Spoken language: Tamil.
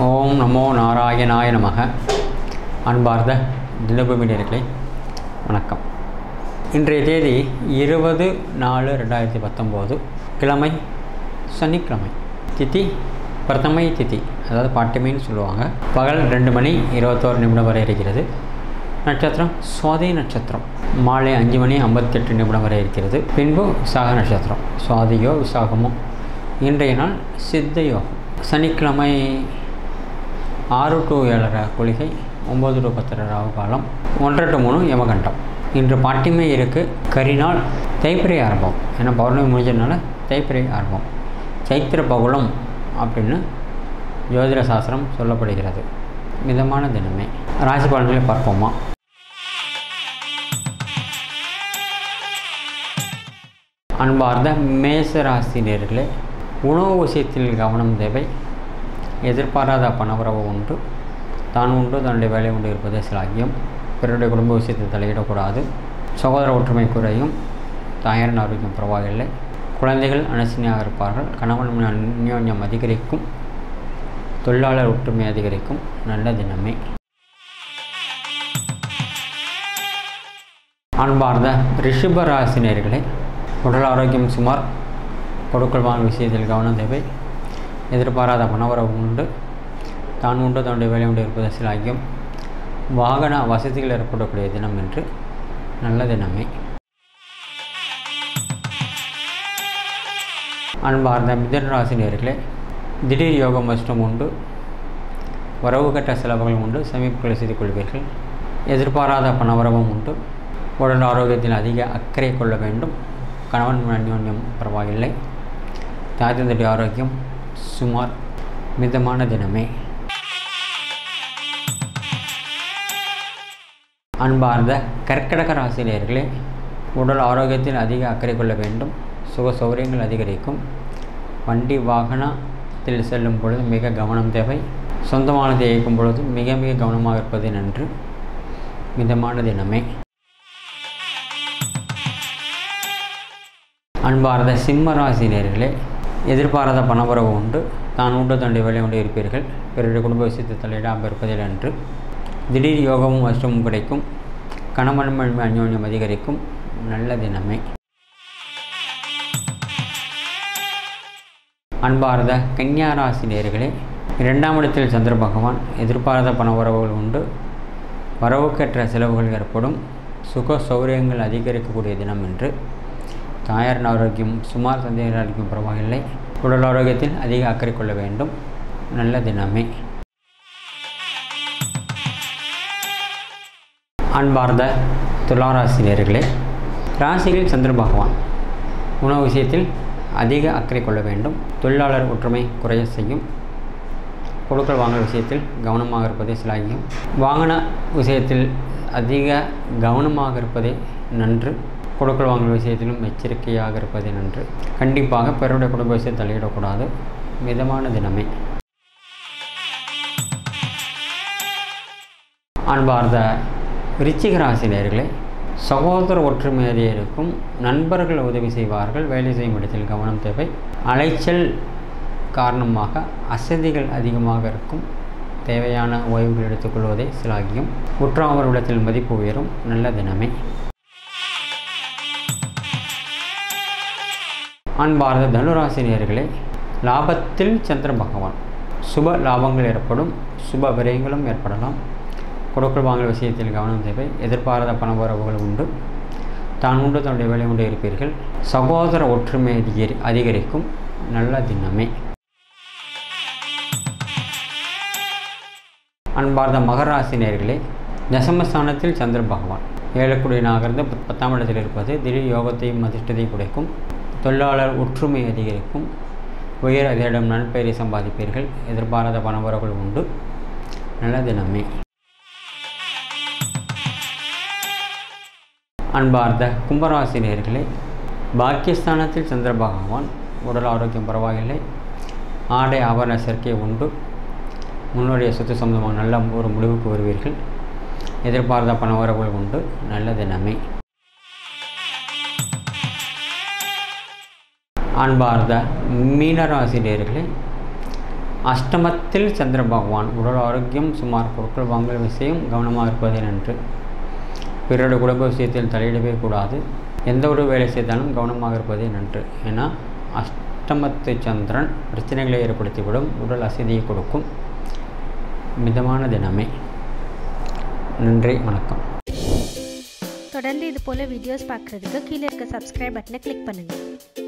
ஓம் நமோ நாராயணாய நமக. அன்பார்ந்த தினபூமி நேயர்களே வணக்கம். இன்றைய தேதி 20/4/2019 கிழமை சனிக்கிழமை. திதி பிரதமை திதி, அதாவது பாட்டிமைன்னு சொல்லுவாங்க. பகல் 2:21 வரை இருக்கிறது. நட்சத்திரம் சுவாதி நட்சத்திரம். மாலை 5:58 வரை இருக்கிறது. பின்பு விசாக நட்சத்திரம். சுவாதியோ விசாகமோ. இன்றைய நாள் சித்த யோகம். சனிக்கிழமை 6 to 7 குளிகை, 9 to 10 ராகு காலம், 1 to 3 யமகண்டம். இன்று பாட்டிமை இருக்குது. கரிநாள் தைப்பிரை ஆரம்பம். ஏன்னா பௌர்ணமி முடிஞ்சதுனால தைப்பிரை ஆரம்பம். சைத்திர பகுளம் அப்படின்னு ஜோதிட சாஸ்திரம் சொல்லப்படுகிறது. மிதமான தினமே. ராசி பலன்களை பார்ப்போமா? அன்பார்ந்த மேச ராசினியர்களே, உணவு விஷயத்தில் கவனம் தேவை. எதிர்பாராத பணவரவு உண்டு. தான் உண்டு தன்னுடைய வேலை உண்டு இருப்பதே சிலாகியம். பிறருடைய குடும்ப விஷயத்தில் தலையிடக்கூடாது. சகோதர ஒற்றுமை குறையும். தாயாரின் ஆரோக்கியம் பரவாயில்லை. குழந்தைகள் அனுசரணையாக இருப்பார்கள். கணவன் அந்யோன்யம் அதிகரிக்கும். தொழிலாளர் ஒற்றுமை அதிகரிக்கும். நல்ல தினமே. அன்பார்ந்த ரிஷப ராசினியர்களே, உடல் ஆரோக்கியம் சுமார். கொடுக்கல் வாங்கும் விஷயத்தில் கவனம் தேவை. எதிர்பாராத பணவரவு உண்டு. தான் உண்டு தன்னுடைய வேலை உண்டு இருப்பது சிலாகியம். வாகன வசதிகள் ஏற்படக்கூடிய தினம் என்று நல்ல தினமே. அன்பார்ந்த மிதுன ராசினியர்களே, திடீர் யோகம் நஷ்டம் உண்டு. வரவு கட்ட செலவுகள் உண்டு. சேமிப்புகளை செய்து கொள்வீர்கள். எதிர்பாராத பணவரவும் உண்டு. உடல் ஆரோக்கியத்தில் அதிக அக்கறை கொள்ள வேண்டும். கணவன் அந்யோன்யம் பரவாயில்லை. தாய் தந்தைய ஆரோக்கியம் சுமார். மிதமான தினமே. அன்பார்ந்த கர்க்கடக ராசினியர்களே, உடல் ஆரோக்கியத்தில் அதிக அக்கறை கொள்ள வேண்டும். சுக சௌகரியங்கள் அதிகரிக்கும். வண்டி வாகனத்தில் செல்லும் பொழுது மிக கவனம் தேவை. சொந்தமானதை இயக்கும் பொழுது மிக மிக கவனமாக இருப்பது நன்று. மிதமான தினமே. அன்பார்ந்த சிம்ம ராசினியர்களே, எதிர்பாராத பணவரவு உண்டு. தான் உண்டு தன்னுடைய வேலை உண்டு இருப்பீர்கள். பிறருடைய குடும்ப விஷயத்தை தலையிடாமல் இருப்பதில் அன்று. திடீர் யோகமும் அஷ்டமும் கிடைக்கும். கணவன் அந்யோன்யம் அதிகரிக்கும். நல்ல தினமே. அன்பார்ந்த கன்னியா ராசினியர்களே, 2ஆம் இடத்தில் சந்திர பகவான். எதிர்பாராத பண உறவுகள் உண்டு. வரவுக்கேற்ற செலவுகள் ஏற்படும். சுக சௌகரியங்கள் அதிகரிக்கக்கூடிய தினம் என்று. தாயாரின் ஆரோக்கியம் சுமார். தந்தையர் ஆரோக்கியம் பரவாயில்லை. உடல் ஆரோக்கியத்தில் அதிக அக்கறை கொள்ள வேண்டும். நல்ல தினமே. அன்பார்ந்த துளாராசினியர்களே, ராசியில் சந்திர பகவான். உணவு விஷயத்தில் அதிக அக்கறை கொள்ள வேண்டும். தொழிலாளர் ஒற்றுமை குறைய செய்யும். கொடுக்கல் வாங்கல் விஷயத்தில் கவனமாக இருப்பதே சிலாகியம். வாகன விஷயத்தில் அதிக கவனமாக இருப்பதே நன்று. கொடுக்கல் வாங்கல் விஷயத்திலும் எச்சரிக்கையாக இருப்பதே நன்று. கண்டிப்பாக பிறருடைய குடும்ப விஷயத்தை தலையிடக்கூடாது. மிதமான தினமே. அன்பார்ந்த விருச்சிக ராசினியர்களே, சகோதர ஒற்றுமை அதிகரிக்கும். நண்பர்கள் உதவி செய்வார்கள். வேலை செய்யும் இடத்தில் கவனம் தேவை. அலைச்சல் காரணமாக அசதிகள் அதிகமாக இருக்கும். தேவையான ஓய்வுகள் எடுத்துக்கொள்வதே சிலாகியம். உற்றார் இடத்தில் மதிப்பு உயரும். நல்ல தினமே. அன்பார்ந்த தனுராசினியர்களே, லாபத்தில் சந்திர பகவான். சுப லாபங்கள் ஏற்படும். சுப விரயங்களும் ஏற்படலாம். கொடுக்கல் வாங்கல் விஷயத்தில் கவனம் தேவை. எதிர்பாராத பண வரவுகள் உண்டு. தான் உண்டு தன்னுடைய வேலை உண்டு இருப்பீர்கள். சகோதர ஒற்றுமை அதிகரிக்கும். நல்ல தினமே. அன்பார்ந்த மகராசினியர்களே, தசமஸ்தானத்தில் சந்திர பகவான். 7 நகர்ந்து 10ஆம் இடத்தில் இருப்பது திடீர் யோகத்தையும் அதிர்ஷ்டத்தையும் குறைக்கும். தொழிலாளர் ஒற்றுமை அதிகரிக்கும். உயர் அதிகாரிடம் நற்பெயரை சம்பாதிப்பீர்கள். எதிர்பாராத பணவரவுகள் உண்டு. நல்ல தினமே. அன்பார்ந்த கும்பராசினியர்களே, பாக்கியஸ்தானத்தில் சந்திர பகவான். உடல் ஆரோக்கியம் பரவாயில்லை. ஆடை ஆபரண சேர்க்கை உண்டு. முன்னுடைய சொத்து சம்பந்தமாக நல்ல ஒரு முடிவுக்கு வருவீர்கள். எதிர்பாராத பணவரவுகள் உண்டு. நல்ல தினமே. அன்பார்ந்த மீனராசி நேயர்களே, அஷ்டமத்தில் சந்திர பகவான். உடல் ஆரோக்கியம் சுமார். பொருட்கள் வாங்கல் விஷயம் கவனமாக இருப்பதே நன்று. பிறரோட குடும்ப விஷயத்தில் தலையிடவே கூடாது. எந்த ஒரு வேலை செய்தாலும் கவனமாக இருப்பதே நன்று. ஏன்னா அஷ்டமத்து சந்திரன் பிரச்சனைகளை ஏற்படுத்திவிடும், உடல் அசதியை கொடுக்கும். மிதமான தினமே. நன்றி, வணக்கம். தொடர்ந்து இது போல வீடியோஸ் பார்க்குறதுக்கு கீழே இருக்க சப்ஸ்கிரைப் பட்டனை கிளிக் பண்ணுங்கள்.